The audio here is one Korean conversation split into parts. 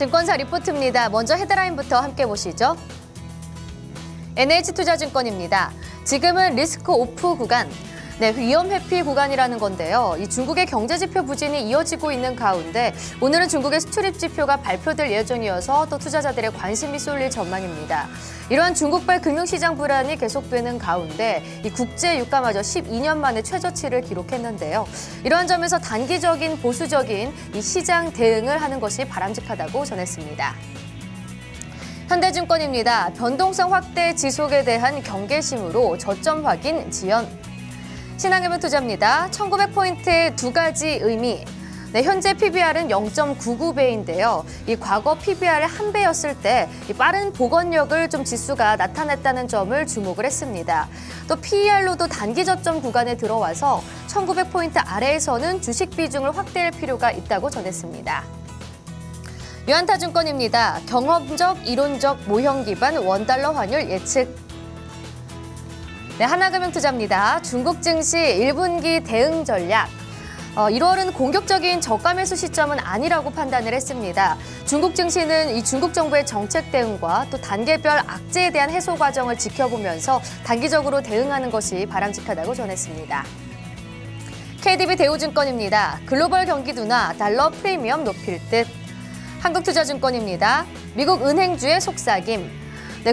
증권사 리포트입니다. 먼저 헤드라인부터 함께 보시죠. NH투자증권입니다. 지금은 리스크 오프 구간, 위험 회피 구간이라는 건데요. 이 중국의 경제지표 부진이 이어지고 있는 가운데 오늘은 중국의 수출입 지표가 발표될 예정이어서 또 투자자들의 관심이 쏠릴 전망입니다. 이러한 중국발 금융시장 불안이 계속되는 가운데 이 국제 유가마저 12년 만에 최저치를 기록했는데요. 이러한 점에서 단기적인 보수적인 이 시장 대응을 하는 것이 바람직하다고 전했습니다. 현대증권입니다. 변동성 확대 지속에 대한 경계심으로 저점 확인 지연. 신한금융투자입니다. 1900포인트의 두 가지 의미. 현재 PBR은 0.99배인데요. 이 과거 PBR의 한 배였을 때 이 빠른 복원력을 좀 지수가 나타냈다는 점을 주목을 했습니다. 또 PER로도 단기 저점 구간에 들어와서 1900포인트 아래에서는 주식 비중을 확대할 필요가 있다고 전했습니다. 유한타증권입니다. 경험적, 이론적, 모형 기반 원달러 환율 예측. 하나금융투자입니다. 중국 증시 1분기 대응 전략. 1월은 공격적인 저가 매수 시점은 아니라고 판단을 했습니다. 중국 증시는 이 중국 정부의 정책 대응과 또 단계별 악재에 대한 해소 과정을 지켜보면서 단기적으로 대응하는 것이 바람직하다고 전했습니다. KDB 대우증권입니다. 글로벌 경기 둔화, 달러 프리미엄 높일 듯. 한국투자증권입니다. 미국 은행주의 속삭임.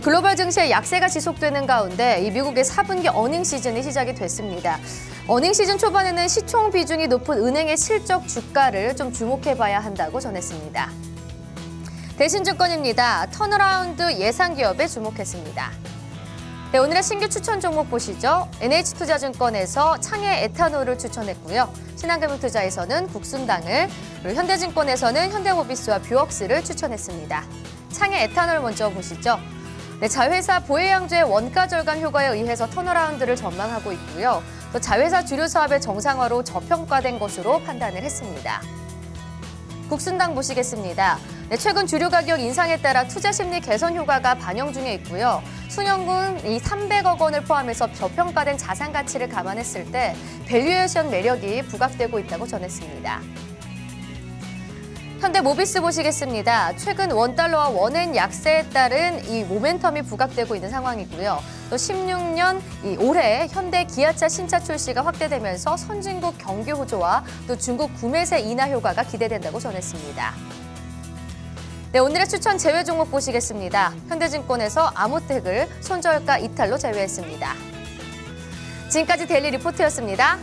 글로벌 증시의 약세가 지속되는 가운데 이 미국의 4분기 어닝 시즌이 시작이 됐습니다. 어닝 시즌 초반에는 시총 비중이 높은 은행의 실적 주가를 좀 주목해봐야 한다고 전했습니다. 대신증권입니다. 턴어라운드 예상 기업에 주목했습니다. 오늘의 신규 추천 종목 보시죠. NH투자증권에서 창해 에탄올을 추천했고요. 신한금융투자에서는 국순당을, 그리고 현대증권에서는 현대모비스와 뷰웍스를 추천했습니다. 창해 에탄올 먼저 보시죠. 자회사 보혜양주의 원가 절감 효과에 의해서 턴어라운드를 전망하고 있고요. 또 자회사 주류 사업의 정상화로 저평가된 것으로 판단을 했습니다. 국순당 보시겠습니다. 최근 주류 가격 인상에 따라 투자 심리 개선 효과가 반영 중에 있고요. 순현금 이 300억 원을 포함해서 저평가된 자산 가치를 감안했을 때 밸류에이션 매력이 부각되고 있다고 전했습니다. 현대모비스 보시겠습니다. 최근 원달러와 원엔 약세에 따른 이 모멘텀이 부각되고 있는 상황이고요. 또 16년 올해 현대 기아차 신차 출시가 확대되면서 선진국 경기 호조와 또 중국 구매세 인하 효과가 기대된다고 전했습니다. 오늘의 추천 제외 종목 보시겠습니다. 현대증권에서 아모텍을 손절가 이탈로 제외했습니다. 지금까지 데일리 리포트였습니다.